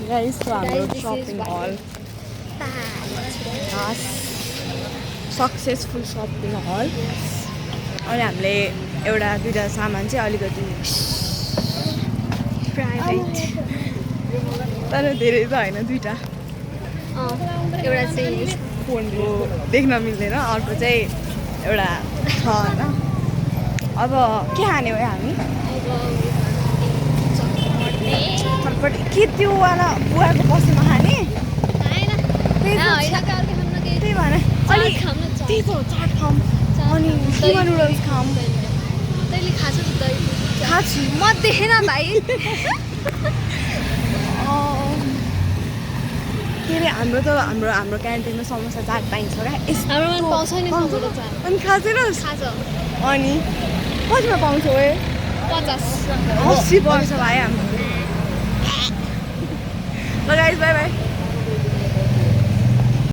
guys तो हाम्रो shopping हल successful shopping हल अनि हामीले एउटा दुईटा सामान चाहिँ अलिकति प्राइभेट तर धेरै त होइन दुईटा एउटा चाहिँ फोनको देख्न मिल्दैन अर्को चाहिँ एउटा छ होइन अब के खाने हो हामी फटफट के त्यो वाला बुवाको पसलमा खाने त्यही भएर अलिक त्यही त हो चाट खाऊँ अनि किमा नुडल्स खाऊँ तैँले खान्छौ खाछु म देखेन भाइ के अरे हाम्रो क्यान्टिनमा समोसा चाट पाइन्छ क्या हाम्रोमा पाउँछ नि समोसा चाट अनि खाँदैनस् खान्छ अनि कतिमा पाउँछौ ए 50 80 वर्ष भयो हाम्रो ल गाइस बाई बाई